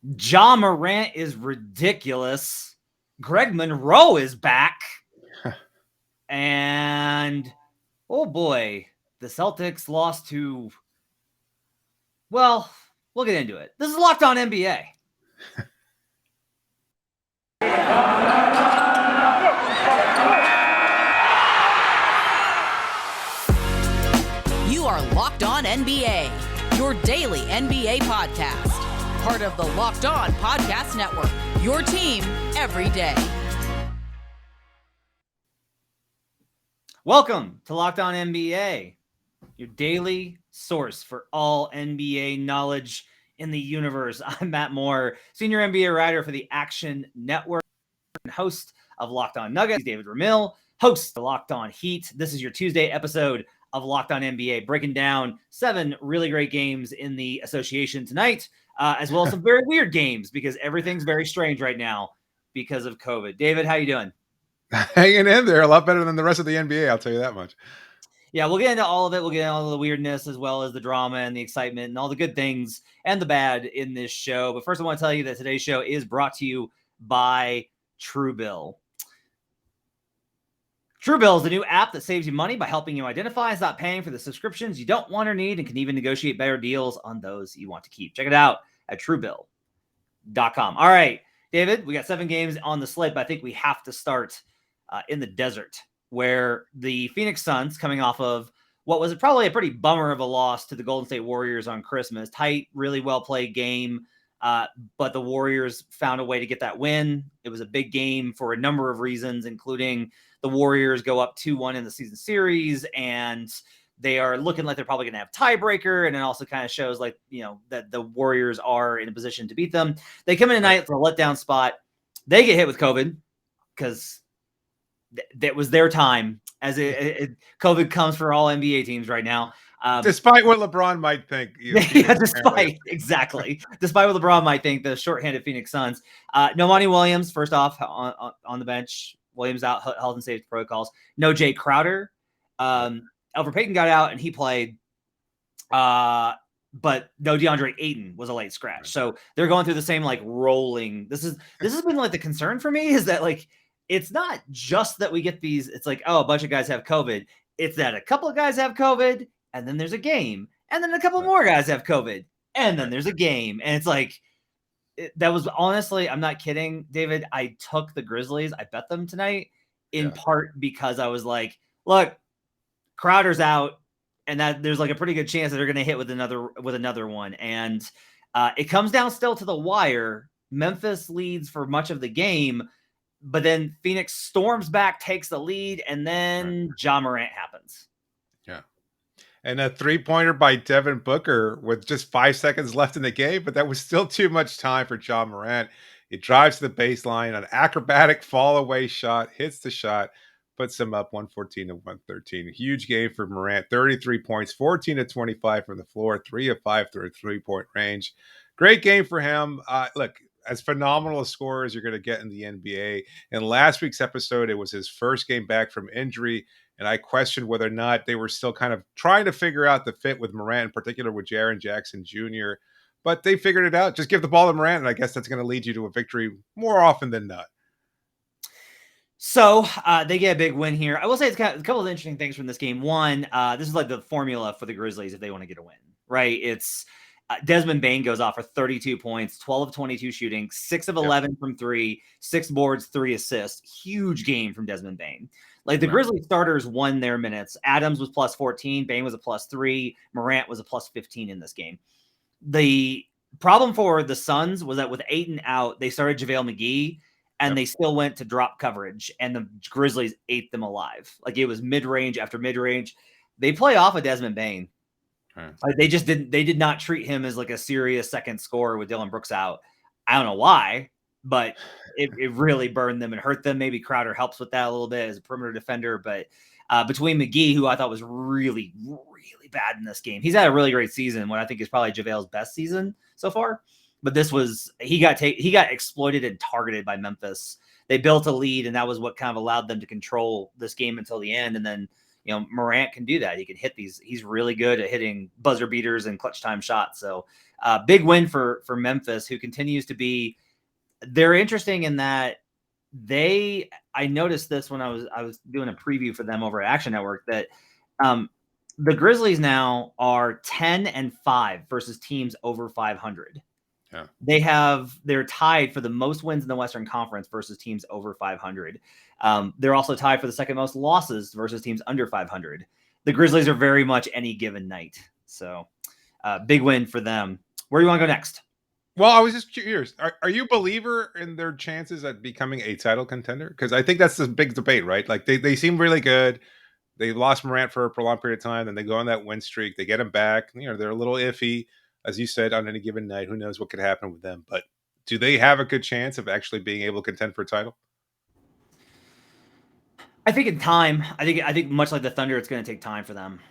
Ja Morant is ridiculous. Greg Monroe is back. And, oh boy, the Celtics lost to, well, we'll get into it. This is Locked On NBA. You are Locked On NBA, your daily NBA podcast. Part of the Locked On Podcast Network, your team every day. Welcome to Locked On NBA, your daily source for all NBA knowledge in the universe. I'm Matt Moore, senior NBA writer for the Action Network and host of Locked On Nuggets. David Ramil, host of Locked On Heat. This is your Tuesday episode of Locked On NBA, breaking down 7 really great games in the association tonight, as well as some very weird games because everything's very strange right now because of COVID. David, how you doing? Hanging in there a lot better than the rest of the NBA, I'll tell you that much. Yeah, we'll get into all of it. We'll get into all the weirdness as well as the drama and the excitement and all the good things and the bad in this show. But first, I want to tell you that today's show is brought to you by Truebill. Truebill is the new app that saves you money by helping you identify and stop paying for the subscriptions you don't want or need and can even negotiate better deals on those you want to keep. Check it out at Truebill.com. All right, David, we got 7 games on the slate, but I think we have to start in the desert, where the Phoenix Suns, coming off of what was probably a pretty bummer of a loss to the Golden State Warriors on Christmas, tight, really well-played game, but the Warriors found a way to get that win. It was a big game for a number of reasons, including the Warriors go up 2-1 in the season series, and they are looking like they're probably going to have tiebreaker, and it also kind of shows like, that the Warriors are in a position to beat them. They come in tonight for a letdown spot. They get hit with COVID because that was their time, as COVID comes for all NBA teams right now. Despite what LeBron might think. Exactly. Despite what LeBron might think, the shorthanded Phoenix Suns. No Monty Williams, first off, on the bench. Williams out, health and safety protocols. No Jay Crowder. Elfrid Payton got out and he played. But no DeAndre Ayton was a late scratch. Right. So they're going through the same rolling. This has been the concern for me, is that it's not just that we get these, it's a bunch of guys have COVID. It's that a couple of guys have COVID and then there's a game. And then a couple more guys have COVID and then there's a game. And it's that was honestly, I'm not kidding, David. I took the Grizzlies. I bet them tonight in part because I was like, look, Crowder's out and that there's a pretty good chance that they're going to hit with another one. And it comes down still to the wire. Memphis leads for much of the game, but then Phoenix storms back, takes the lead, and then Ja Morant happens. Yeah. And a 3-pointer by Devin Booker with just 5 seconds left in the game, but that was still too much time for Ja Morant. He drives to the baseline, an acrobatic fall-away shot, hits the shot, puts him up 114 to 113. A huge game for Morant, 33 points, 14 to 25 from the floor, 3 of 5 through a 3-point range. Great game for him. Look, as phenomenal a scorer as you're going to get in the NBA. In last week's episode, it was his first game back from injury, and I questioned whether or not they were still kind of trying to figure out the fit with Morant, in particular with Jaren Jackson Jr., but they figured it out. Just give the ball to Morant, and I guess that's going to lead you to a victory more often than not. So they get a big win here. I will say it's a couple of interesting things from this game. One, this is the formula for the Grizzlies if they want to get a win, right? It's Desmond Bane goes off for 32 points, 12 of 22 shooting, 6 of 11 from 3, 6 boards, 3 assists. Huge game from Desmond Bane. The Grizzlies starters won their minutes. Adams was plus 14. Bane was a plus 3. Morant was a plus 15 in this game. The problem for the Suns was that with Ayton out, they started JaVale McGee, and they still went to drop coverage, and the Grizzlies ate them alive. It was mid-range after mid-range. They play off of Desmond Bane. They did not treat him as a serious second scorer with Dylan Brooks out. I don't know why, but it really burned them and hurt them. Maybe Crowder helps with that a little bit as a perimeter defender, but between McGee, who I thought was really, really bad in this game, he's had a really great season. What I think is probably JaVale's best season so far. But this was he got exploited and targeted by Memphis. They built a lead, and that was what kind of allowed them to control this game until the end. And then Morant can do that. He can hit these. He's really good at hitting buzzer beaters and clutch time shots. So big win for Memphis, who continues to be. They're interesting in that I noticed this when I was doing a preview for them over at Action Network that the Grizzlies now are 10-5 versus teams over 500. Yeah. They're tied for the most wins in the Western Conference versus teams over 500. They're also tied for the second most losses versus teams under 500. The Grizzlies are very much any given night. So big win for them. Where do you want to go next? Well, I was just curious. Are you a believer in their chances at becoming a title contender? Because I think that's the big debate, right? Like they seem really good. They lost Morant for a prolonged period of time, then they go on that win streak. They get him back. They're a little iffy, as you said, on any given night. Who knows what could happen with them? But do they have a good chance of actually being able to contend for a title? I think in time. I think much like the Thunder, it's going to take time for them.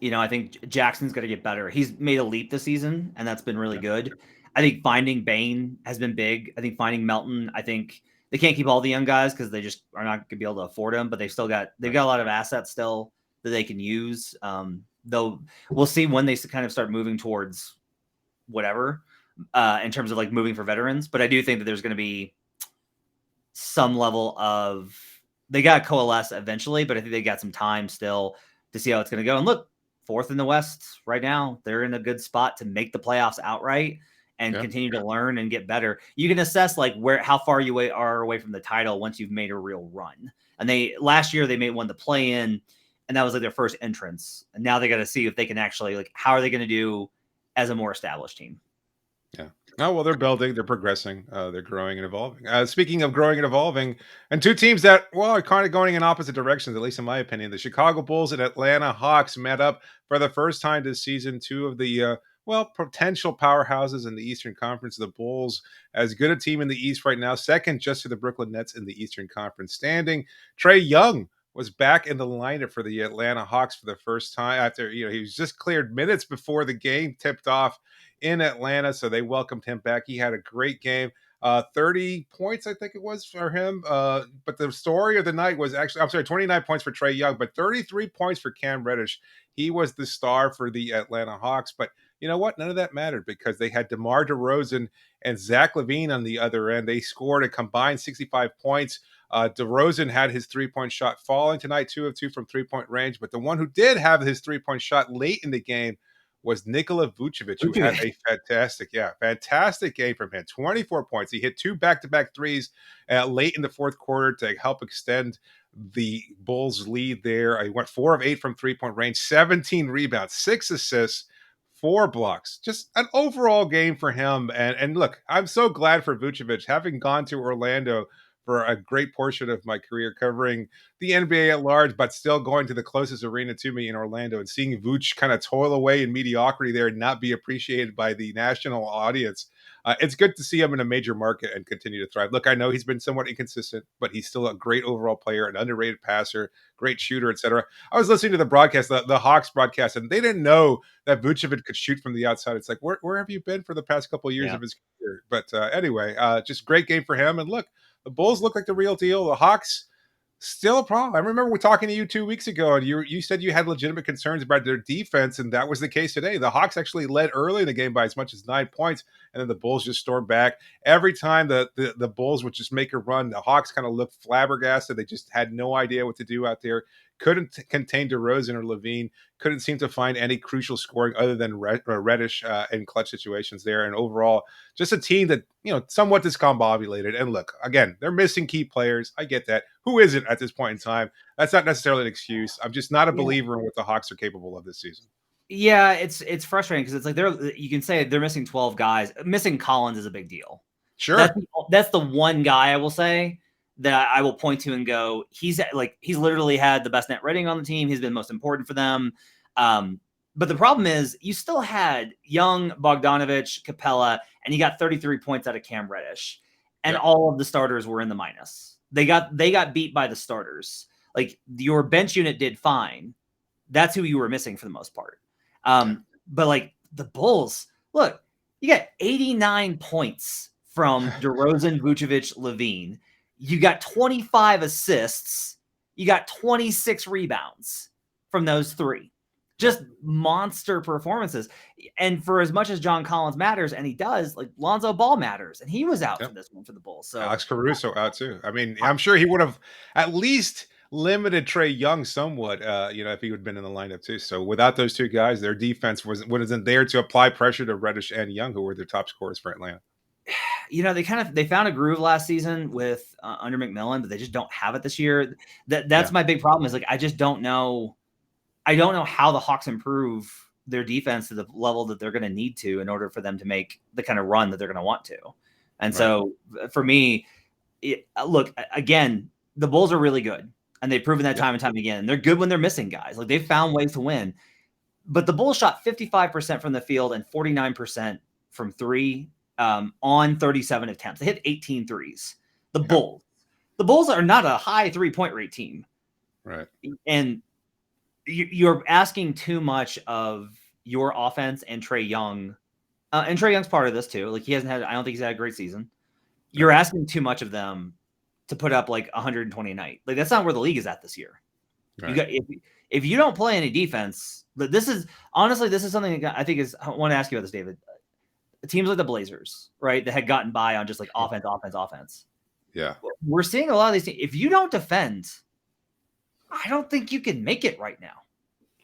I think Jackson's going to get better. He's made a leap this season, and that's been really good. I think finding Bane has been big. I think finding Melton. I think they can't keep all the young guys because they just are not going to be able to afford them. But they've got a lot of assets still that they can use. Though we'll see when they kind of start moving towards whatever in terms of like moving for veterans. But I do think that there's going to be some level of they got to coalesce eventually. But I think they got some time still to see how it's going to go. And look, fourth in the West right now. They're in a good spot to make the playoffs outright and continue to learn and get better. You can assess like how far you are away from the title once you've made a real run. And last year they won the play-in, and that was like their first entrance. And now they got to see if they can actually like how are they going to do as a more established team. Yeah. Oh, well, they're building, they're progressing, they're growing and evolving. Speaking of growing and evolving, and two teams that, are kind of going in opposite directions, at least in my opinion. The Chicago Bulls and Atlanta Hawks met up for the first time this season. Two of the, potential powerhouses in the Eastern Conference. The Bulls, as good a team in the East right now, second just to the Brooklyn Nets in the Eastern Conference standing. Trae Young was back in the lineup for the Atlanta Hawks for the first time after, he was just cleared minutes before the game tipped off in Atlanta. So they welcomed him back. He had a great game. 30 points, I think it was for him. But the story of the night was 29 points for Trae Young, but 33 points for Cam Reddish. He was the star for the Atlanta Hawks. But you know what? None of that mattered because they had DeMar DeRozan and Zach LaVine on the other end. They scored a combined 65 points. DeRozan had his three-point shot falling tonight, 2 of 2 from three-point range. But the one who did have his three-point shot late in the game was Nikola Vucevic, who had a fantastic game from him. 24 points. He hit 2 back-to-back threes late in the fourth quarter to help extend the Bulls' lead there. He went 4 of 8 from three-point range, 17 rebounds, 6 assists, 4 blocks. Just an overall game for him. And look, I'm so glad for Vucevic, having gone to Orlando for a great portion of my career covering the NBA at large, but still going to the closest arena to me in Orlando and seeing Vooch kind of toil away in mediocrity there and not be appreciated by the national audience. It's good to see him in a major market and continue to thrive. Look, I know he's been somewhat inconsistent, but he's still a great overall player, an underrated passer, great shooter, etc. I was listening to the broadcast, the Hawks broadcast, and they didn't know that Vucevic could shoot from the outside. It's like, where have you been for the past couple of years of his career? But anyway, just great game for him. And look, the Bulls look like the real deal. The Hawks, still a problem. I remember we talking to you 2 weeks ago, and you said you had legitimate concerns about their defense, and that was the case today. The Hawks actually led early in the game by as much as 9 points, and then the Bulls just stormed back. Every time the Bulls would just make a run, the Hawks kind of looked flabbergasted. They just had no idea what to do out there. Couldn't contain DeRozan or LaVine. Couldn't seem to find any crucial scoring other than Reddish in clutch situations there. And overall, just a team that, somewhat discombobulated. And look, again, they're missing key players. I get that. Who isn't at this point in time? That's not necessarily an excuse. I'm just not a believer in what the Hawks are capable of this season. Yeah, it's frustrating because it's like you can say they're missing 12 guys. Missing Collins is a big deal. Sure. That's the one guy I will say that I will point to and go, he's literally had the best net rating on the team. He's been most important for them. But the problem is you still had Young, Bogdanovich, Capella, and you got 33 points out of Cam Reddish. And all of the starters were in the minus. They got beat by the starters. Like your bench unit did fine. That's who you were missing for the most part. But like the Bulls, look, you got 89 points from DeRozan, Vucevic, LaVine. You got 25 assists. You got 26 rebounds. from those three. Just monster performances. And for as much as John Collins matters, and he does, like Lonzo Ball matters, and he was out for this one for the Bulls. So Alex Caruso out too. I mean, I'm sure he would have at least limited Trae Young somewhat, if he would have been in the lineup too. So without those two guys, their defense wasn't there to apply pressure to Reddish and Young, who were their top scorers for Atlanta. They found a groove last season with under McMillan, but they just don't have it this year. That's my big problem is like, I just don't know. I don't know how the Hawks improve their defense to the level that they're going to need to in order for them to make the kind of run that they're going to want to. And so for me, look, again, the Bulls are really good and they've proven that time and time again. And they're good when they're missing guys. Like they've found ways to win, but the Bulls shot 55% from the field and 49% from three on 37 attempts. They hit 18 threes. The Bulls are not a high 3-point rate team. Right. And you're asking too much of your offense and Trae Young. And Trae Young's part of this too. Like I don't think he's had a great season. You're asking too much of them to put up like 120 a night. Like that's not where the league is at this year. Right. If you don't play any defense, this is something that I think I want to ask you about this, David. Teams like the Blazers, right, that had gotten by on just like offense. Yeah. We're seeing a lot of these teams. If you don't defend, I don't think you can make it right now.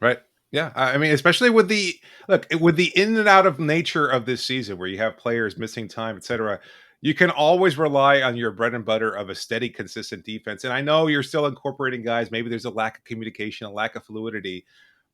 Right. Yeah. I mean, especially with the in and out of nature of this season where you have players missing time, etc., you can always rely on your bread and butter of a steady, consistent defense. And I know you're still incorporating guys. Maybe there's a lack of communication, a lack of fluidity,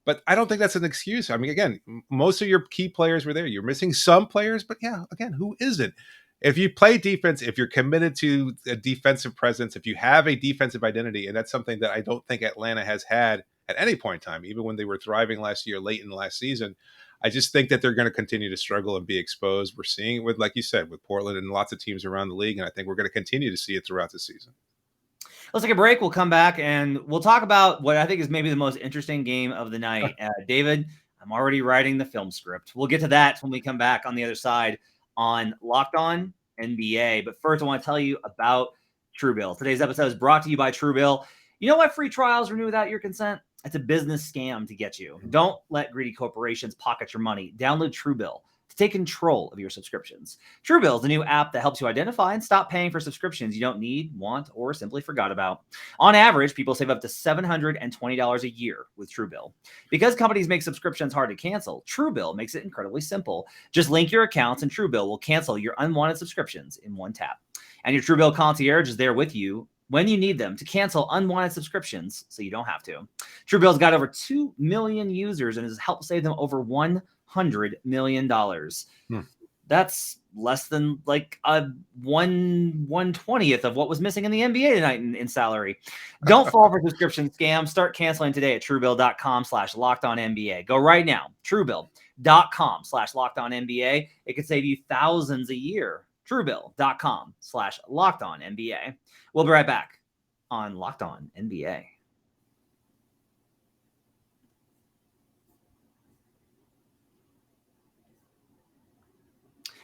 but I don't think that's an excuse. I mean, again, most of your key players were there. You're missing some players, but yeah, again, who isn't? If you play defense, if you're committed to a defensive presence, if you have a defensive identity, and that's something that I don't think Atlanta has had at any point in time, even when they were thriving last year, late in the last season, I just think that they're going to continue to struggle and be exposed. We're seeing it with, like you said, with Portland and lots of teams around the league, and I think we're going to continue to see it throughout the season. Let's take a break. We'll come back, and we'll talk about what I think is maybe the most interesting game of the night. David, I'm already writing the film script. We'll get to that when we come back on the other side on Locked On NBA. But first, I want to tell you about Truebill. Today's episode is brought to you by Truebill. You know why free trials renew without your consent? It's a business scam to get you. Don't let greedy corporations pocket your money. Download Truebill to take control of your subscriptions. Truebill is the new app that helps you identify and stop paying for subscriptions you don't need, want, or simply forgot about. On average, people save up to $720 a year with Truebill. Because companies make subscriptions hard to cancel, Truebill makes it incredibly simple. Just link your accounts and Truebill will cancel your unwanted subscriptions in one tap. And your Truebill concierge is there with you when you need them to cancel unwanted subscriptions so you don't have to. Truebill's got over 2 million users and has helped save them over $100 million. That's less than like a 1/120th of what was missing in the NBA tonight in salary. Don't fall for subscription scams. Start canceling today at Truebill.com/LockedOnNBA. Go right now. Truebill.com/LockedOnNBA. It could save you thousands a year. Truebill.com/LockedOnNBA. We'll be right back on Locked On NBA.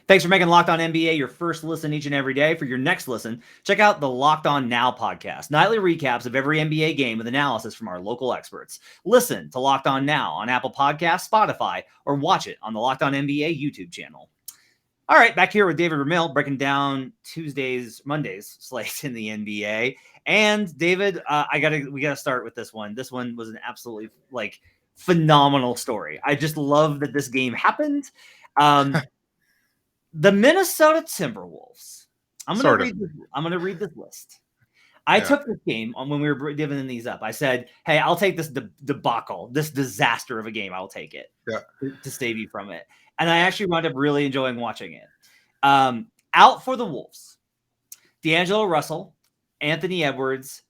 Thanks for making Locked On NBA your first listen each and every day. For your next listen, check out the Locked On Now podcast, nightly recaps of every NBA game with analysis from our local experts. Listen to Locked On Now on Apple Podcasts, Spotify, or watch it on the Locked On NBA YouTube channel. All right, back here with David Ramil, breaking down Monday's slate in the NBA. And David, we gotta start with this one. This one was an absolutely phenomenal story. I just love that this game happened. The Minnesota Timberwolves. I'm gonna read this list. I took this game when we were divvying these up. I said, "Hey, I'll take this debacle, this disaster of a game. I'll take it to save you from it." And I actually wound up really enjoying watching it. Out for the Wolves: D'Angelo Russell, Anthony Edwards,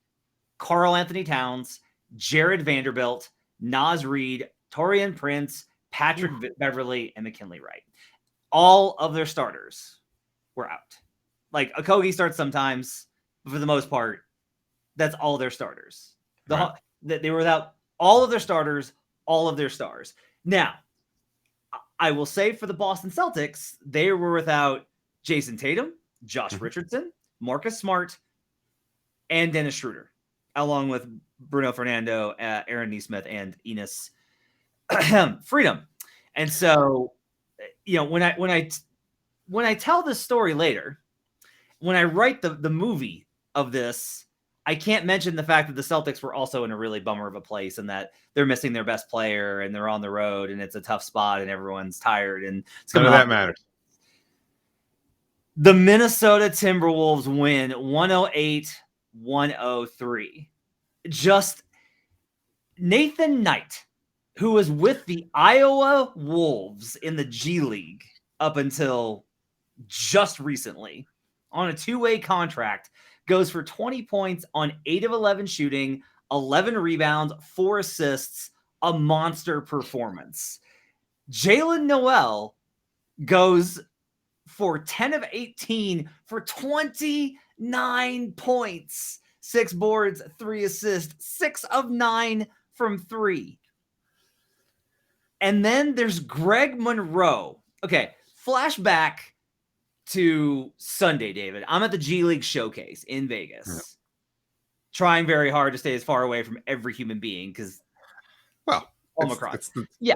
Karl Anthony Towns, Jared Vanderbilt, Naz Reid, Taurean Prince, Patrick Beverley, and McKinley Wright. All of their starters were out. Like Okogie starts sometimes, but for the most part, that's all their starters. They were without all of their starters, all of their stars. Now, I will say for the Boston Celtics, they were without Jason Tatum, Josh Richardson, Marcus Smart, and Dennis Schroeder, along with Bruno Fernando, Aaron Nesmith, and Enos Freedom. And so, when I tell this story later, when I write the movie of this, I can't mention the fact that the Celtics were also in a really bummer of a place and that they're missing their best player and they're on the road and it's a tough spot and everyone's tired and it's none of that matters. The Minnesota Timberwolves win 108-103. Just Nathan Knight, who was with the Iowa Wolves in the G League up until just recently on a two-way contract, goes for 20 points on 8 of 11 shooting, 11 rebounds, 4 assists, a monster performance. Jalen Noel goes for 10 of 18 for 29 points, 6 boards, 3 assists, 6 of 9 from 3. And then there's Greg Monroe. Okay, flashback to Sunday, David. I'm at the GLeague Showcase in Vegas, trying very hard to stay as far away from every human being because, Omicron. Yeah.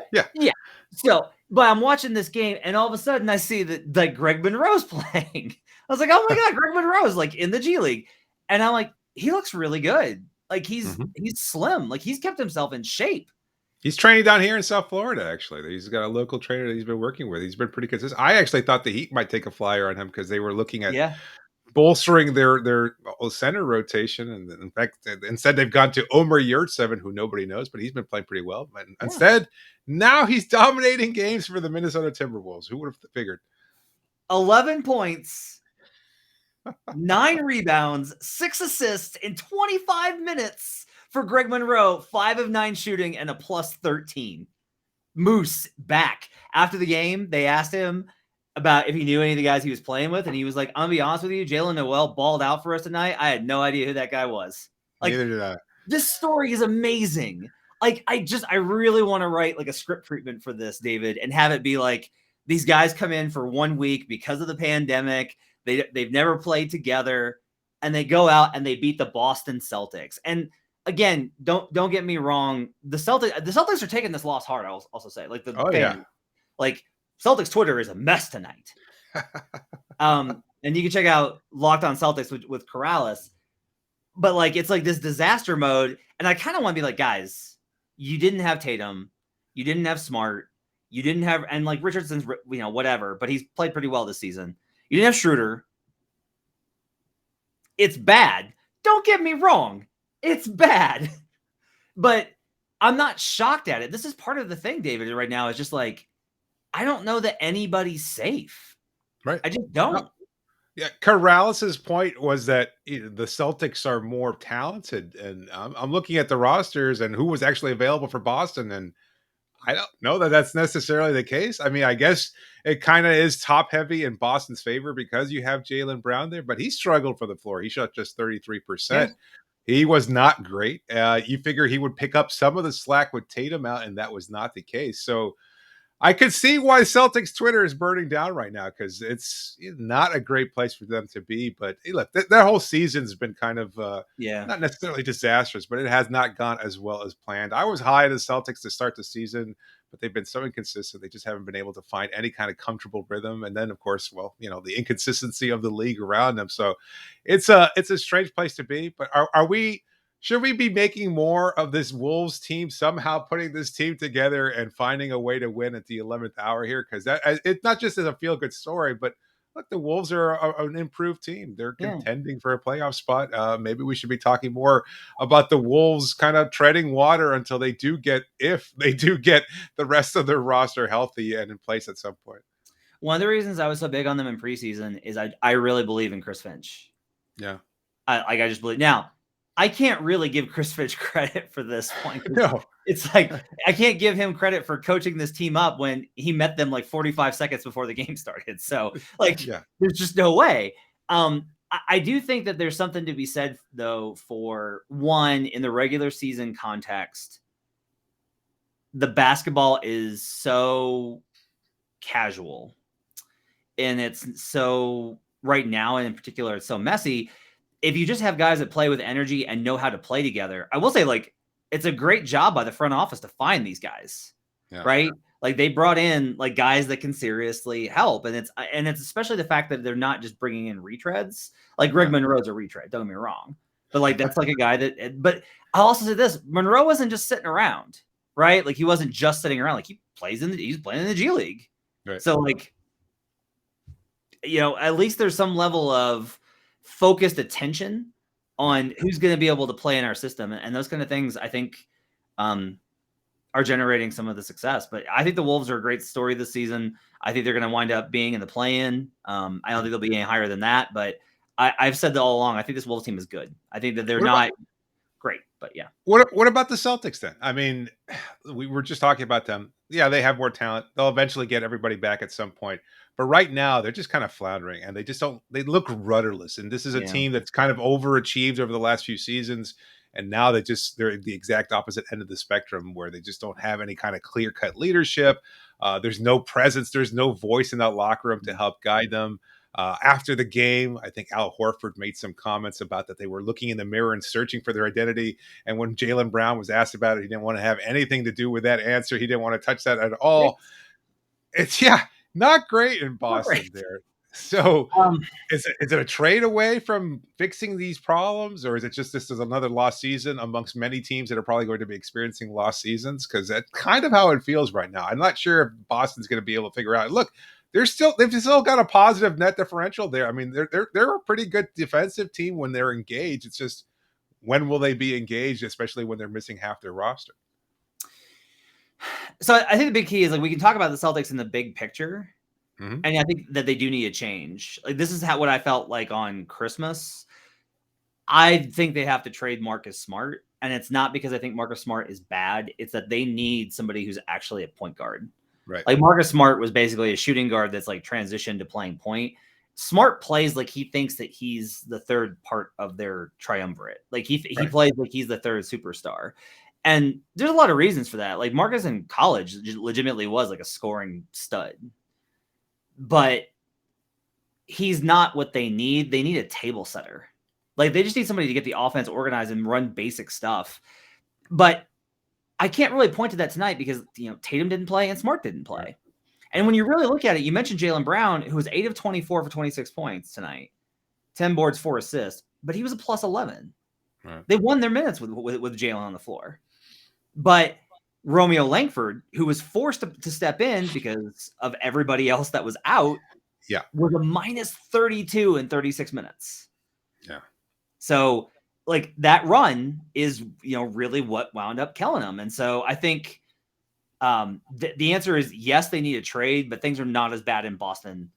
So, but I'm watching this game, and all of a sudden I see that like Greg Monroe's playing. I was like, oh my God, Greg Monroe's like in the G League. And I'm like, he looks really good. Like he's slim. Like he's kept himself in shape. He's training down here in South Florida, actually. He's got a local trainer that he's been working with. He's been pretty consistent. I actually thought the Heat might take a flyer on him because they were looking at bolstering their center rotation. And in fact, instead they've gone to Omer Yurtseven, who nobody knows, but he's been playing pretty well. But instead, now he's dominating games for the Minnesota Timberwolves. Who would have figured? 11 points, 9 rebounds, 6 assists in 25 minutes. For Greg Monroe, 5 of 9 shooting and a plus 13. Moose back. After the game, they asked him about if he knew any of the guys he was playing with, and he was like, I'm going to be honest with you, Jalen Noel balled out for us tonight. I had no idea who that guy was. Like, neither did I. This story is amazing. Like, I really want to write like a script treatment for this, David, and have it be like, these guys come in for 1 week because of the pandemic. They've never played together, and they go out and they beat the Boston Celtics. And again, don't get me wrong. The Celtics are taking this loss hard. I'll also say, like like Celtics Twitter is a mess tonight. And you can check out Locked On Celtics with Corrales, but like it's like this disaster mode. And I kind of want to be like, guys, you didn't have Tatum, you didn't have Smart, you didn't have, and like Richardson's, whatever, but he's played pretty well this season. You didn't have Schroeder. It's bad. Don't get me wrong. It's bad, but I'm not shocked at it. This is part of the thing, David, right now is just like, I don't know that anybody's safe. Right. I just don't. No. Yeah. Corrales' point was that the Celtics are more talented, and I'm looking at the rosters and who was actually available for Boston. And I don't know that that's necessarily the case. I mean, I guess it kind of is top heavy in Boston's favor because you have Jaylen Brown there, but he struggled for the floor. He shot just 33%. Yeah. He was not great. You figure he would pick up some of the slack with Tatum out, and that was not the case. So I could see why Celtics Twitter is burning down right now because it's not a great place for them to be. But hey, look, their whole season's been kind of not necessarily disastrous, but it has not gone as well as planned. I was high on the Celtics to start the season, but they've been so inconsistent. They just haven't been able to find any kind of comfortable rhythm. And then, of course, the inconsistency of the league around them. So it's a strange place to be. But should we be making more of this Wolves team, somehow putting this team together and finding a way to win at the 11th hour here? Because it's not just as a feel-good story, but look, the Wolves are an improved team. They're contending for a playoff spot. Maybe we should be talking more about the Wolves kind of treading water until if they do get the rest of their roster healthy and in place at some point. One of the reasons I was so big on them in preseason is I really believe in Chris Finch. Yeah. I just believe. Now, I can't really give Chris Finch credit for this point. No. It's like I can't give him credit for coaching this team up when he met them like 45 seconds before the game started. So there's just no way. I do think that there's something to be said, though, for one, in the regular season context, the basketball is so casual. And it's so right now, and in particular, it's so messy. if you just have guys that play with energy and know how to play together, I will say, like, it's a great job by the front office to find these guys, right? Like, they brought in like guys that can seriously help, and it's especially the fact that they're not just bringing in retreads. Like Greg Monroe's a retread, don't get me wrong, but like that's like a guy that. But I'll also say this: Monroe wasn't just sitting around, right? Like he wasn't just sitting around. Like he's playing in the G League, right. So like, at least there's some level of focused attention on who's going to be able to play in our system, and those kind of things, I think, are generating some of the success. But I think the Wolves are a great story this season. I think they're going to wind up being in the play-in. I don't think they'll be any higher than that, but I've said that all along. I think this Wolves team is good. I think that they're not great, but yeah. What about the Celtics then? I mean, we were just talking about them. Yeah, they have more talent. They'll eventually get everybody back at some point. But right now, they're just kind of floundering, and they look rudderless. And this is a team that's kind of overachieved over the last few seasons. And now they're the exact opposite end of the spectrum, where they just don't have any kind of clear-cut leadership. There's no presence. There's no voice in that locker room to help guide them. After the game, I think Al Horford made some comments about that they were looking in the mirror and searching for their identity. And when Jaylen Brown was asked about it, he didn't want to have anything to do with that answer. He didn't want to touch that at all. It's not great in Boston there. So is it a trade away from fixing these problems, or is it just this is another lost season amongst many teams that are probably going to be experiencing lost seasons? Because that's kind of how it feels right now. I'm not sure if Boston's going to be able to figure out. Look, they've still got a positive net differential there. I mean, they're a pretty good defensive team when they're engaged. It's just, when will they be engaged, especially when they're missing half their roster? So I think the big key is, like, we can talk about the Celtics in the big picture. And I think that they do need a change. Like, this is what I felt like on Christmas. I think they have to trade Marcus Smart. And it's not because I think Marcus Smart is bad. It's that they need somebody who's actually a point guard. Right. Like, Marcus Smart was basically a shooting guard that's like transitioned to playing point. Smart plays like he thinks that he's the third part of their triumvirate. Like he plays like he's the third superstar. And there's a lot of reasons for that. Like, Marcus in college legitimately was like a scoring stud. But he's not what they need. They need a table setter. Like, they just need somebody to get the offense organized and run basic stuff. But I can't really point to that tonight because, Tatum didn't play and Smart didn't play. And when you really look at it, you mentioned Jaylen Brown, who was 8 of 24 for 26 points tonight, 10 boards, 4 assists, but he was a plus 11. Right. They won their minutes with Jaylen on the floor. But Romeo Langford, who was forced to step in because of everybody else that was out, was a minus 32 in 36 minutes. Yeah. So, like, that run is, really what wound up killing them. And so I think the answer is yes, they need a trade, but things are not as bad in Boston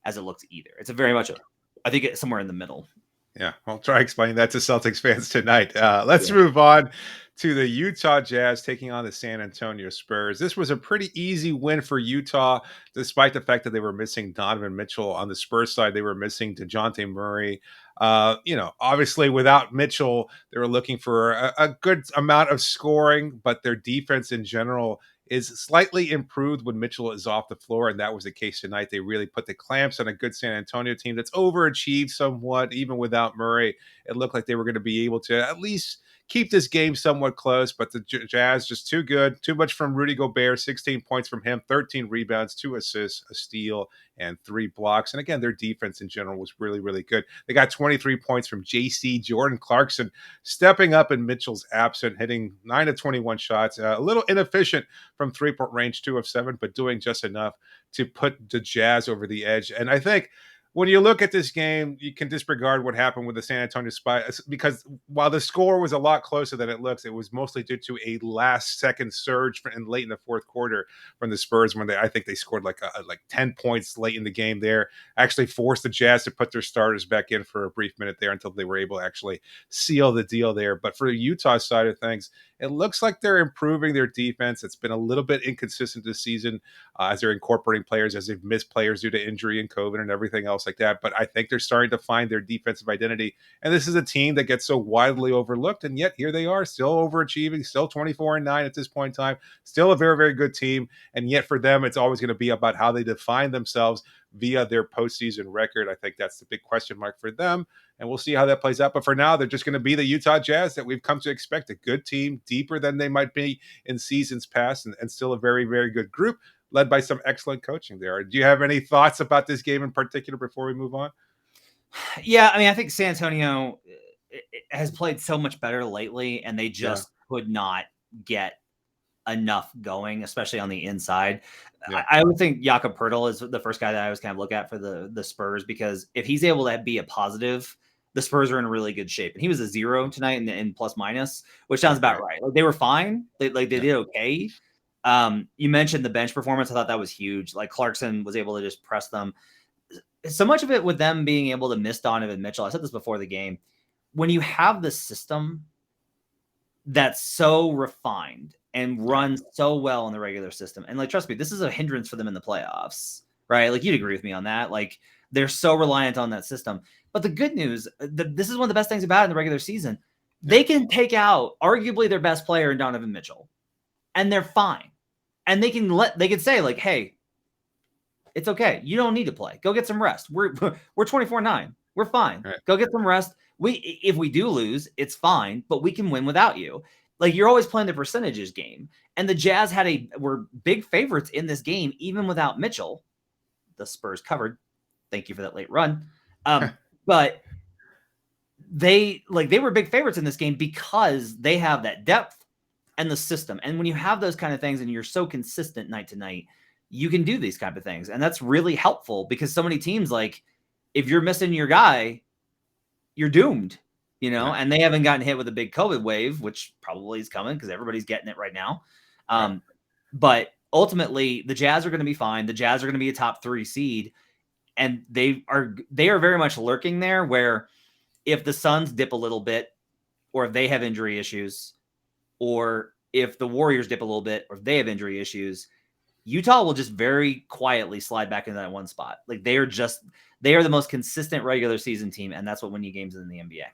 as it looks either. It's I think it's somewhere in the middle. Yeah, I'll try explaining that to Celtics fans tonight. Let's move on to the Utah Jazz taking on the San Antonio Spurs. This was a pretty easy win for Utah, despite the fact that they were missing Donovan Mitchell. On the Spurs side, they were missing DeJounte Murray. Obviously without Mitchell, they were looking for a good amount of scoring, but their defense in general is slightly improved when Mitchell is off the floor, and that was the case tonight. They really put the clamps on a good San Antonio team that's overachieved somewhat. Even without Murray, it looked like they were going to be able to at least keep this game somewhat close, but the Jazz just too good. Too much from Rudy Gobert, 16 points from him, 13 rebounds, 2 assists, a steal, and 3 blocks. And again, their defense in general was really, really good. They got 23 points from JC, Jordan Clarkson, stepping up in Mitchell's absence, hitting 9 of 21 shots, a little inefficient from 3-point range, 2 of 7, but doing just enough to put the Jazz over the edge. And I think when you look at this game, you can disregard what happened with the San Antonio Spurs, because while the score was a lot closer than it looks, it was mostly due to a last-second surge late in the fourth quarter from the Spurs, when I think they scored like 10 points late in the game there, actually forced the Jazz to put their starters back in for a brief minute there until they were able to actually seal the deal there. But for the Utah side of things, it looks like they're improving their defense. It's been a little bit inconsistent this season as they're incorporating players, as they've missed players due to injury and COVID and everything else like that. But I think they're starting to find their defensive identity. And this is a team that gets so widely overlooked. And yet here they are, still overachieving, still 24-9 at this point in time, still a very, very good team. And yet for them, it's always going to be about how they define themselves via their postseason record. I think that's the big question mark for them, and we'll see how that plays out. But for now, they're just going to be the Utah Jazz that we've come to expect, a good team, deeper than they might be in seasons past, and still a very, very good group led by some excellent coaching there. Do you have any thoughts about this game in particular before we move on? Yeah, I mean, I think San Antonio has played so much better lately, and they just could not get enough going, especially on the inside. Yeah. I would think Jakob Poeltl is the first guy that I always kind of look at for the Spurs, because if he's able to be a positive, the Spurs are in really good shape. And he was a 0 tonight in plus minus, which sounds about right. Like, they were fine. They did okay. You mentioned the bench performance. I thought that was huge. Like, Clarkson was able to just press them. So much of it with them being able to miss Donovan Mitchell. I said this before the game. When you have the system that's so refined and runs so well in the regular system, and like, trust me, this is a hindrance for them in the playoffs, right? Like, you'd agree with me on that. Like, they're so reliant on that system. But the good news, this is one of the best things about it in the regular season. They can take out arguably their best player in Donovan Mitchell, and they're fine. And they can say, like, hey, it's okay. You don't need to play. Go get some rest. We're 24-9. We're fine. Right. Go get some rest. If we do lose, it's fine, but we can win without you. Like, you're always playing the percentages game. And the Jazz were big favorites in this game, even without Mitchell. The Spurs covered. Thank you for that late run. But they were big favorites in this game because they have that depth and the system. And when you have those kind of things and you're so consistent night to night, you can do these kind of things. And that's really helpful, because so many teams, like, if you're missing your guy, you're doomed, and they haven't gotten hit with a big COVID wave, which probably is coming because everybody's getting it right now. But ultimately the Jazz are going to be fine. The Jazz are going to be a top 3 seed, and they are very much lurking there, where if the Suns dip a little bit, or if they have injury issues, or if the Warriors dip a little bit, or if they have injury issues, Utah will just very quietly slide back into that one spot. Like, they are the most consistent regular season team, and that's what win you games in the NBA.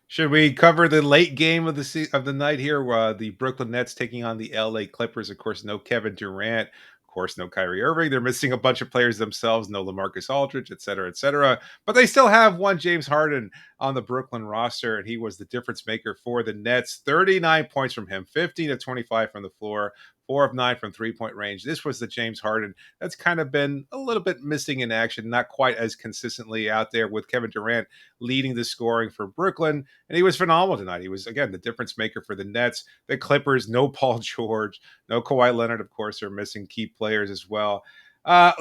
Should we cover the late game of the night here? The Brooklyn Nets taking on the LA Clippers. Of course, no Kevin Durant. Of course, no Kyrie Irving. They're missing a bunch of players themselves. No LaMarcus Aldridge, et cetera, et cetera. But they still have one James Harden on the Brooklyn roster, and he was the difference maker for the Nets. 39 points from him, 15 of 25 from the floor, 4 of 9 from three-point range. This was the James Harden that's kind of been a little bit missing in action, not quite as consistently out there, with Kevin Durant leading the scoring for Brooklyn. And he was phenomenal tonight. He was, again, the difference maker for the Nets. The Clippers, no Paul George, no Kawhi Leonard, of course, are missing key players as well.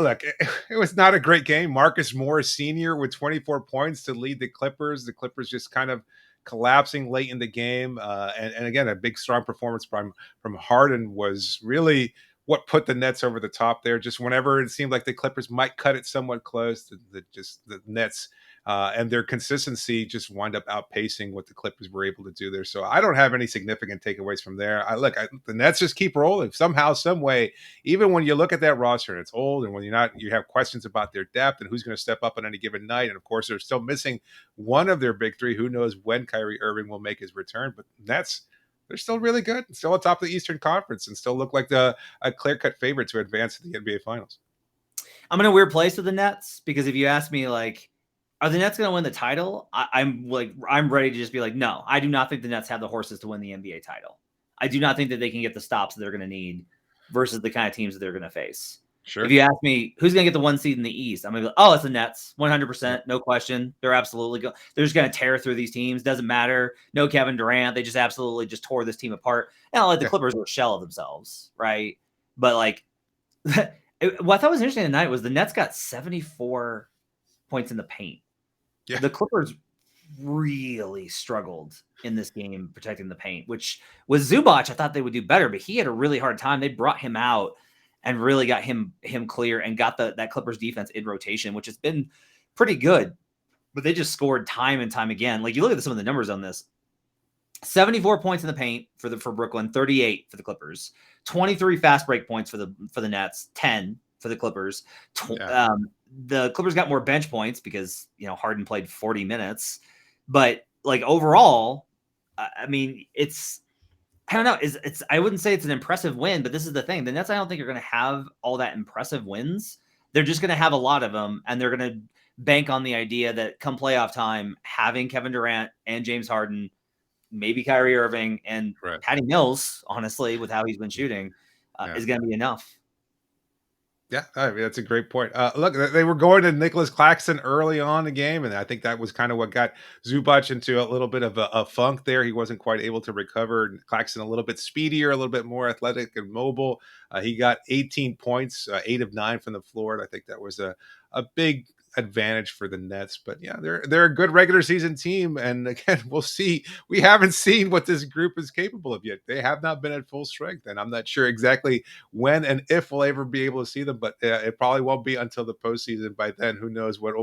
Look, it was not a great game. Marcus Morris Sr. with 24 points to lead the Clippers. The Clippers just kind of collapsing late in the game. And again, a big, strong performance from Harden was really what put the Nets over the top there. Just whenever it seemed like the Clippers might cut it somewhat close, the Nets and their consistency just wind up outpacing what the Clippers were able to do there. So I don't have any significant takeaways from there. The Nets just keep rolling somehow, some way. Even when you look at that roster and it's old, and when you have questions about their depth and who's going to step up on any given night. And of course, they're still missing one of their big 3. Who knows when Kyrie Irving will make his return? But Nets, they're still really good, still on top of the Eastern Conference, and still look like a clear-cut favorite to advance to the NBA Finals. I'm in a weird place with the Nets, because if you ask me, like, are the Nets going to win the title? I'm ready to just be like, no, I do not think the Nets have the horses to win the NBA title. I do not think that they can get the stops that they're going to need versus the kind of teams that they're going to face. Sure. If you ask me who's going to get the 1 seed in the East, I'm going to be like, oh, it's the Nets, 100%, no question. They're absolutely they're just going to tear through these teams. Doesn't matter. No Kevin Durant. They just absolutely just tore this team apart. And the Clippers were a shell of themselves, right? But like, what I thought was interesting tonight was the Nets got 74 points in the paint. Yeah. The Clippers really struggled in this game protecting the paint, which with Zubac, I thought they would do better, but he had a really hard time. They brought him out and really got him clear and got that Clippers defense in rotation, which has been pretty good. But they just scored time and time again. Like, you look at some of the numbers on this: 74 points in the paint for Brooklyn, 38 for the Clippers, 23 fast break points for the Nets, 10 for the Clippers. The Clippers got more bench points because, Harden played 40 minutes. But like, overall, I mean, I don't know. I wouldn't say it's an impressive win, but this is the thing. The Nets, I don't think, are going to have all that impressive wins they're just going to have a lot of them, and they're going to bank on the idea that come playoff time, having Kevin Durant and James Harden, maybe Kyrie Irving and Patty Mills, honestly, with how he's been shooting, is going to be enough. Yeah, I mean, that's a great point. Look, they were going to Nicholas Claxton early on in the game, and I think that was kind of what got Zubac into a little bit of a funk there. He wasn't quite able to recover. Claxton a little bit speedier, a little bit more athletic and mobile. He got 18 points, 8 of 9 from the floor, and I think that was a big advantage for the Nets. But yeah, they're a good regular season team, and again, we'll see. We haven't seen what this group is capable of yet. They have not been at full strength, and I'm not sure exactly when and if we'll ever be able to see them. But it probably won't be until the postseason. By then, who knows what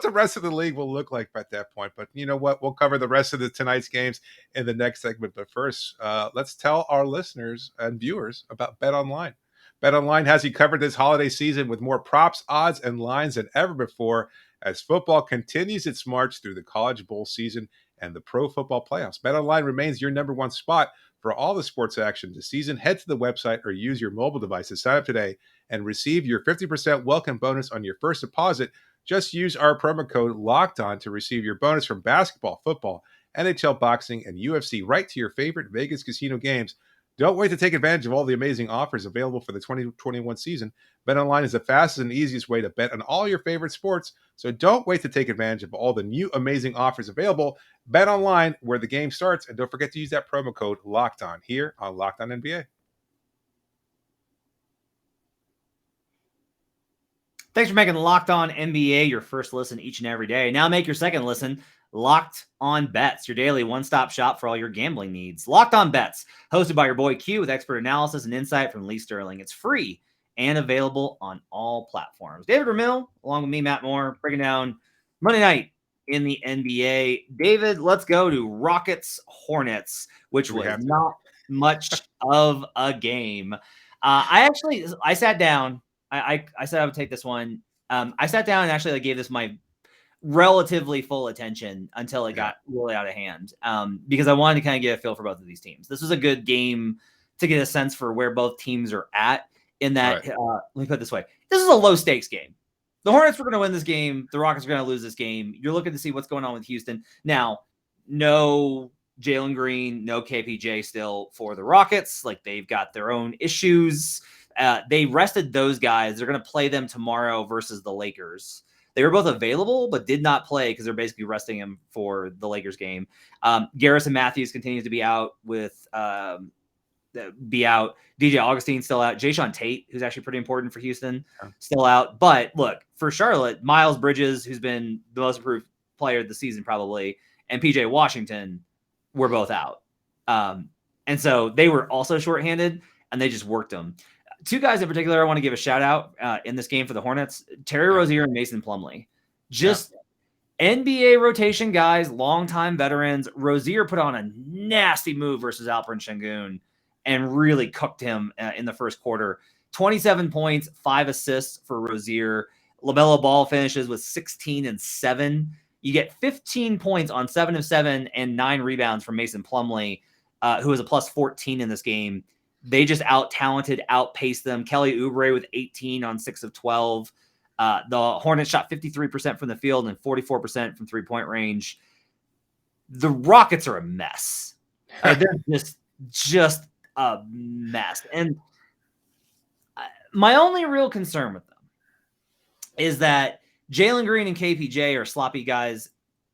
the rest of the league will look like at that point. But you know what? We'll cover the rest of tonight's games in the next segment. But first, let's tell our listeners and viewers about Bet Online. BetOnline has you covered this holiday season with more props, odds, and lines than ever before as football continues its march through the College Bowl season and the Pro Football Playoffs. BetOnline remains your number one spot for all the sports action this season. Head to the website or use your mobile device to sign up today and receive your 50% welcome bonus on your first deposit. Just use our promo code LOCKEDON to receive your bonus from basketball, football, NHL boxing, and UFC right to your favorite Vegas casino games. Don't wait to take advantage of all the amazing offers available for the 2021 season. BetOnline is the fastest and easiest way to bet on all your favorite sports, so don't wait to take advantage of all the new amazing offers available. BetOnline, where the game starts, and don't forget to use that promo code LOCKEDON here on Locked On NBA. Thanks for making Locked On NBA your first listen each and every day. Now make your second listen Locked On Bets, your daily one-stop shop for all your gambling needs. Locked On Bets, hosted by your boy Q with expert analysis and insight from Lee Sterling. It's free and available on all platforms. David Ramil, along with me, Matt Moore, breaking down Monday night in the NBA. David, let's go to Rockets Hornets, which was not much of a game. I sat down. I said I would take this one. I sat down and actually gave this my relatively full attention until it got really out of hand, because I wanted to kind of get a feel for both of these teams. This was a good game to get a sense for where both teams are at in that. Let me put it this way. This is a low stakes game. The Hornets were going to win this game. The Rockets are going to lose this game. You're looking to see what's going on with Houston. Now, no Jalen Green, no KPJ still for the Rockets. Like, they've got their own issues. They rested those guys. They're going to play them tomorrow versus the Lakers. They were both available, but did not play because they're basically resting him for the Lakers game. Garrison Matthews continues to be out with DJ Augustine still out. Jayshawn Tate, who's actually pretty important for Houston, still out. But look, for Charlotte, Miles Bridges, who's been the most improved player of the season probably, and PJ Washington were both out. And so they were also shorthanded, and they just worked them. Two guys in particular I want to give a shout out in this game for the Hornets: Terry Rozier and Mason Plumlee. Just NBA rotation guys, longtime veterans. Rozier put on a nasty move versus Alperen Şengün and really cooked him in the first quarter. 27 points, 5 assists for Rozier. LaMelo Ball finishes with 16 and 7. You get 15 points on 7 of 7 and 9 rebounds from Mason Plumlee, who is a plus 14 in this game. They just out-talented, outpaced them. Kelly Oubre with 18 on 6 of 12. The Hornets shot 53% from the field and 44% from three-point range. The Rockets are a mess. They're just a mess. And my only real concern with them is that Jalen Green and KPJ are sloppy guys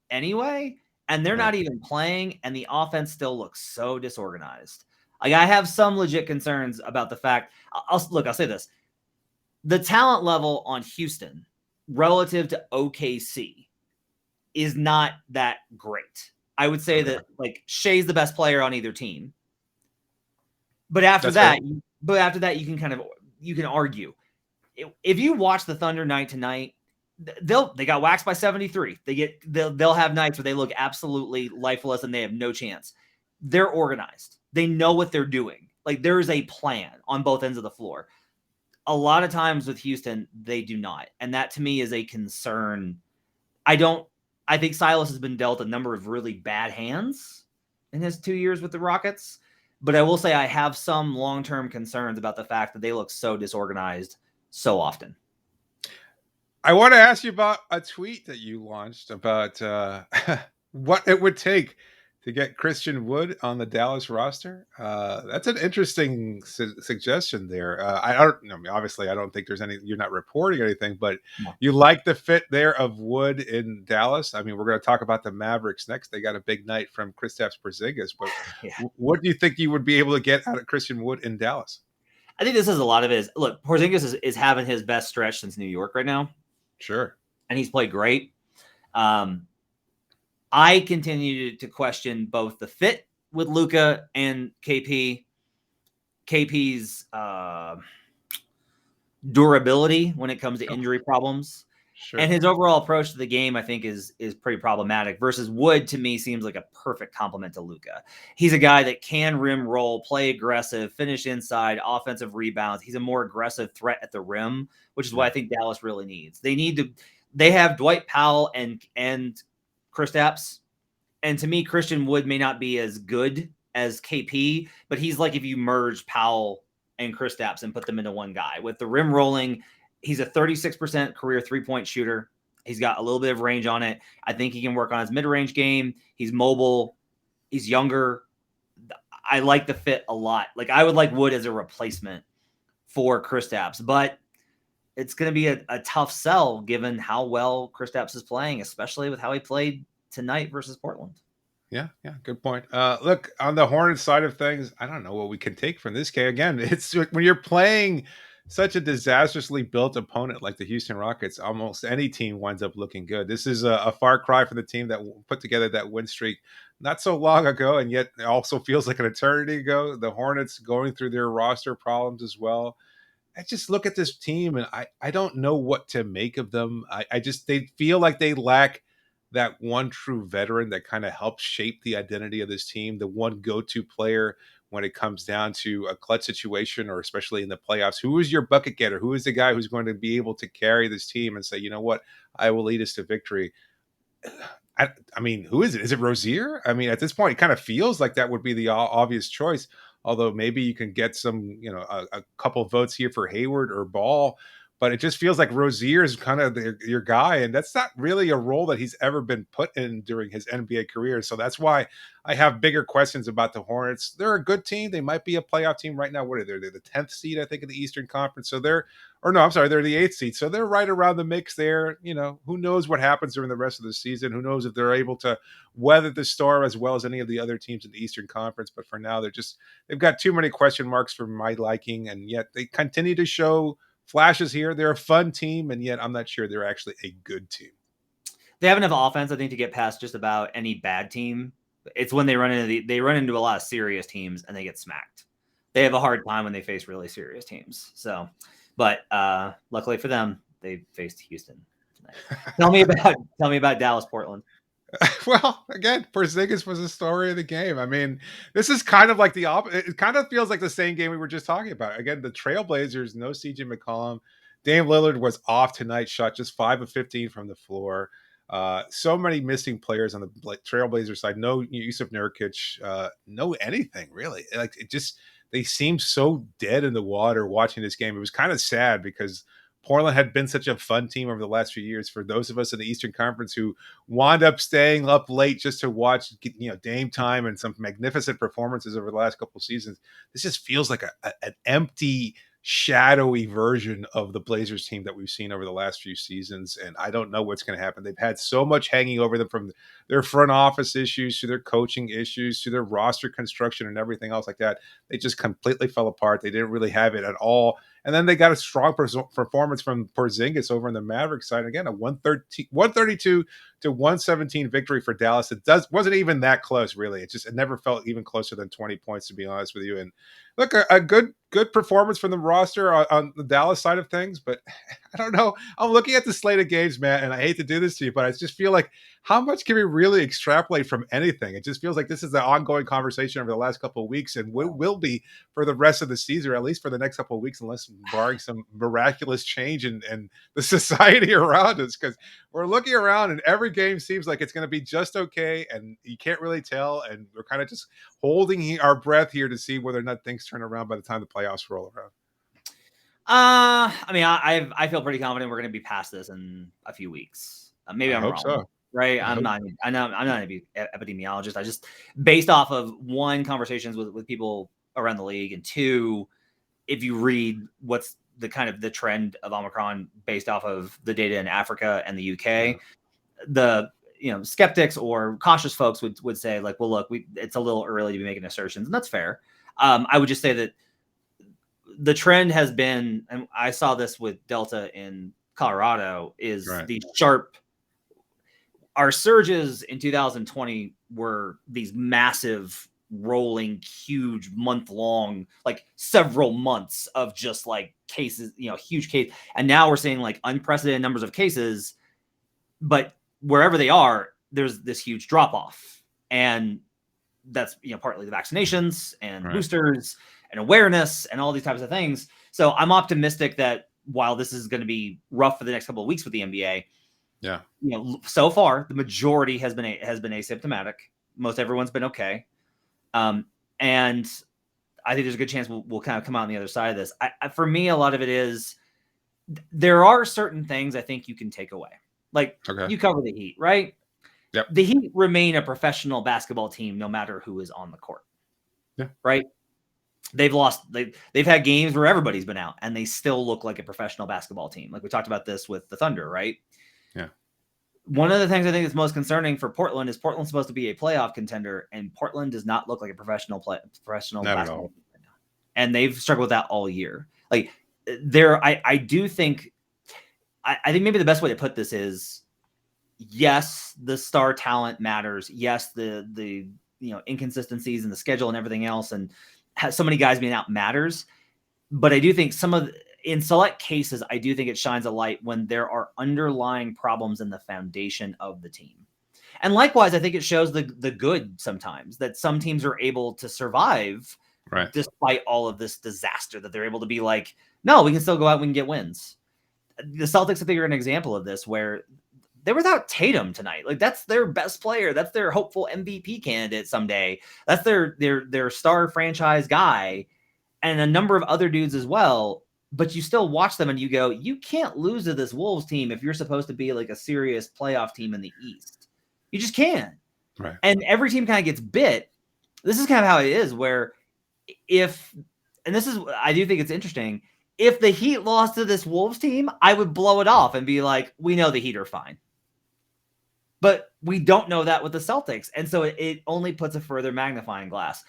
anyway, and they're not even playing, and the offense still looks so disorganized. Like, I have some legit concerns about the fact. I'll say this: the talent level on Houston relative to OKC is not that great. I would say that Shea's the best player on either team. But after that, you can argue. If you watch the Thunder night to night, they got waxed by 73. They'll have nights where they look absolutely lifeless and they have no chance. They're organized. They know what they're doing. Like, there is a plan on both ends of the floor. A lot of times with Houston, they do not. And that to me is a concern. I think Silas has been dealt a number of really bad hands in his 2 years with the Rockets. But I will say I have some long-term concerns about the fact that they look so disorganized so often. I want to ask you about a tweet that you launched about what it would take to get Christian Wood on the Dallas roster. That's an interesting suggestion there. I don't know. I mean, obviously, I don't think there's any. You're not reporting anything, but No. you like the fit there of Wood in Dallas. I mean, we're going to talk about the Mavericks next. They got a big night from Kristaps Porzingis, but Yeah. what do you think you would be able to get out of Christian Wood in Dallas? I think this is a lot of it. Look, Porzingis is having his best stretch since New York right now. Sure. And he's played great. I continue to question both the fit with Luka and KP's durability when it comes to injury problems. Sure. And his overall approach to the game, I think, is pretty problematic. Versus Wood, to me, seems like a perfect complement to Luka. He's a guy that can rim roll, play aggressive, finish inside, offensive rebounds. He's a more aggressive threat at the rim, which is what I think Dallas really needs. They have Dwight Powell and Kristaps. And to me, Christian Wood may not be as good as KP, but he's like if you merge Powell and Kristaps and put them into one guy. With the rim rolling, he's a 36% career three-point shooter. He's got a little bit of range on it. I think he can work on his mid-range game. He's mobile. He's younger. I like the fit a lot. Like, I would like Wood as a replacement for Kristaps, but it's going to be a tough sell given how well Kristaps is playing, especially with how he played tonight versus Portland. Yeah, good point. Look, on the Hornets side of things, I don't know what we can take from this game. Again, it's when you're playing such a disastrously built opponent like the Houston Rockets, almost any team winds up looking good. This is a far cry from the team that put together that win streak not so long ago, and yet it also feels like an eternity ago. The Hornets going through their roster problems as well. I just look at this team and I don't know what to make of them. They feel like they lack that one true veteran that kind of helps shape the identity of this team, the one go-to player when it comes down to a clutch situation or especially in the playoffs. Who is your bucket getter? Who is the guy who's going to be able to carry this team and say, you know what, I will lead us to victory? I mean, who is it? Is it Rozier? I mean, at this point, it kind of feels like that would be the obvious choice. Although maybe you can get some, a couple votes here for Hayward or Ball, but it just feels like Rozier is kind of your guy, and that's not really a role that he's ever been put in during his NBA career. So that's why I have bigger questions about the Hornets. They're a good team. They might be a playoff team right now. What are they? They're the 10th seed, I think, in the Eastern Conference. So they're the 8th seed. So they're right around the mix there. Who knows what happens during the rest of the season? Who knows if they're able to weather the storm as well as any of the other teams in the Eastern Conference? But for now, they've got too many question marks for my liking, and yet they continue to show flashes here. They're a fun team, and yet I'm not sure they're actually a good team. They have enough offense, I think, to get past just about any bad team. It's when they run into a lot of serious teams and they get smacked. They have a hard time when they face really serious teams. So, but luckily for them, they faced Houston tonight. Tell me about Dallas, Portland. Well, again, Porzingis was the story of the game. I mean, this is kind of like the opposite. It kind of feels like the same game we were just talking about. Again, the Trailblazers, no CJ McCollum. Dame Lillard was off tonight, shot just 5 of 15 from the floor. So many missing players on the Trailblazer side. No Yusuf Nurkic, no anything really. Like they seemed so dead in the water watching this game. It was kind of sad because Portland had been such a fun team over the last few years for those of us in the Eastern Conference who wound up staying up late just to watch, Dame time and some magnificent performances over the last couple of seasons. This just feels like an empty, shadowy version of the Blazers team that we've seen over the last few seasons. And I don't know what's going to happen. They've had so much hanging over them from their front office issues to their coaching issues to their roster construction and everything else like that. They just completely fell apart. They didn't really have it at all. And then they got a strong performance from Porzingis over on the Mavericks side. Again, a 132 to 117 victory for Dallas. Wasn't even that close, really. It never felt even closer than 20 points, to be honest with you. And look, a good performance from the roster on the Dallas side of things. But I don't know. I'm looking at the slate of games, Matt, and I hate to do this to you, but I just feel like how much can we really extrapolate from anything? It just feels like this is an ongoing conversation over the last couple of weeks and will be for the rest of the season, or at least for the next couple of weeks, unless barring some miraculous change in the society around us. Because we're looking around and every game seems like it's going to be just okay, and you can't really tell. And we're kind of just holding our breath here to see whether or not things turn around by the time the playoffs roll around. I mean, I feel pretty confident we're going to be past this in a few weeks. Maybe I I'm hope wrong, so. right? I'm not an epidemiologist. I just, based off of one, conversations with people around the league, and two, if you read what's the kind of the trend of Omicron based off of the data in Africa and the UK, the skeptics or cautious folks would say like, well, look, it's a little early to be making assertions, and that's fair. I would just say that the trend has been, and I saw this with Delta in Colorado, is the sharp. Our surges in 2020 were these massive, rolling, huge, month-long, like several months of just like cases, huge case. And now we're seeing like unprecedented numbers of cases, but wherever they are, there's this huge drop-off. And that's partly the vaccinations and boosters and awareness and all these types of things. So I'm optimistic that while this is going to be rough for the next couple of weeks with the NBA, so far the majority has been asymptomatic. Most everyone's been okay, and I think there's a good chance we'll kind of come out on the other side of this. For me, a lot of it is there are certain things I think you can take away. Like you cover the Heat, right? Yep. The Heat remain a professional basketball team no matter who is on the court. Yeah. Right? They've had games where everybody's been out and they still look like a professional basketball team. Like we talked about this with the Thunder, right? Yeah. One of the things I think that's most concerning for Portland is Portland's supposed to be a playoff contender, and Portland does not look like a professional basketball team right now. And they've struggled with that all year. Like I do think I think maybe the best way to put this is, yes, the star talent matters. Yes, the inconsistencies in the schedule and everything else, and so many guys being out matters. But I do think in select cases, I do think it shines a light when there are underlying problems in the foundation of the team. And likewise, I think it shows the good sometimes, that some teams are able to survive despite all of this disaster, that they're able to be like, no, we can still go out and we can get wins. The Celtics, I think, are an example of this, where they were without Tatum tonight. Like, that's their best player. That's their hopeful MVP candidate someday. That's their star franchise guy, and a number of other dudes as well. But you still watch them and you go, you can't lose to this Wolves team if you're supposed to be like a serious playoff team in the East. You just can't. Right. And every team kind of gets bit. This is kind of how it is, where I do think it's interesting. If the Heat lost to this Wolves team, I would blow it off and be like, we know the Heat are fine. But we don't know that with the Celtics. And so it only puts a further magnifying glass.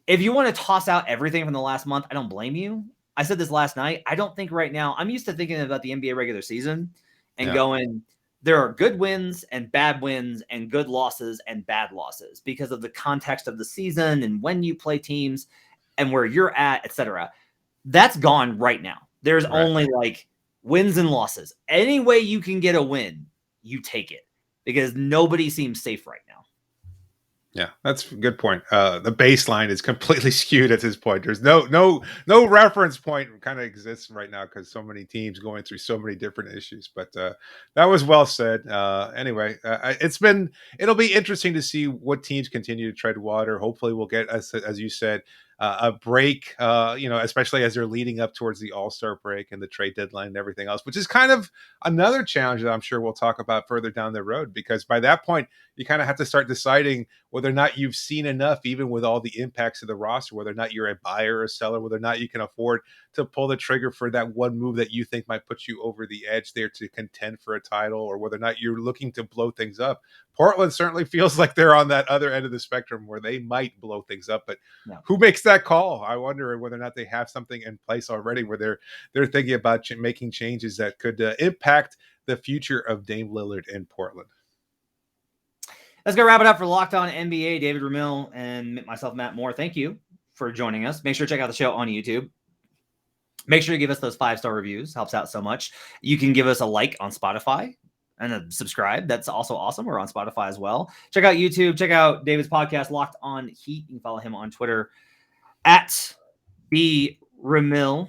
If you want to toss out everything from the last month, I don't blame you. I said this last night. I don't think right now, I'm used to thinking about the NBA regular season and going, there are good wins and bad wins and good losses and bad losses because of the context of the season and when you play teams and where you're at, etc. That's gone right now. There's only like wins and losses. Any way you can get a win, you take it, because nobody seems safe right now. Yeah, that's a good point. The baseline is completely skewed at this point. There's no reference point kind of exists right now because so many teams going through so many different issues. But that was well said. Anyway, it'll be interesting to see what teams continue to tread water. Hopefully, we'll get, as you said, a break. Especially as they're leading up towards the All-Star break and the trade deadline and everything else, which is kind of another challenge that I'm sure we'll talk about further down the road. Because by that point, you kind of have to start deciding whether or not you've seen enough, even with all the impacts of the roster, whether or not you're a buyer or a seller, whether or not you can afford to pull the trigger for that one move that you think might put you over the edge there to contend for a title, or whether or not you're looking to blow things up. Portland certainly feels like they're on that other end of the spectrum where they might blow things up, but who makes that call? I wonder whether or not they have something in place already where they're thinking about making changes that could impact the future of Dame Lillard in Portland. Let's go wrap it up for Locked On NBA. David Ramil and myself, Matt Moore, thank you for joining us. Make sure to check out the show on YouTube. Make sure to give us those 5-star reviews. Helps out so much. You can give us a like on Spotify and a subscribe. That's also awesome. We're on Spotify as well. Check out YouTube. Check out David's podcast, Locked On Heat. You can follow him on Twitter at bramil13.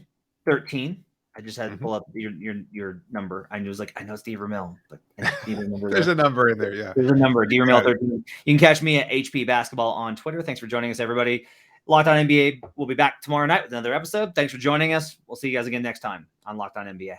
I just had to pull up your number. I know it's Steve Ramil, but there's a number in there. Yeah, there's a number. D Ramil 13. You can catch me at HP Basketball on Twitter. Thanks for joining us, everybody. Locked On NBA will be back tomorrow night with another episode. Thanks for joining us. We'll see you guys again next time on Locked On NBA.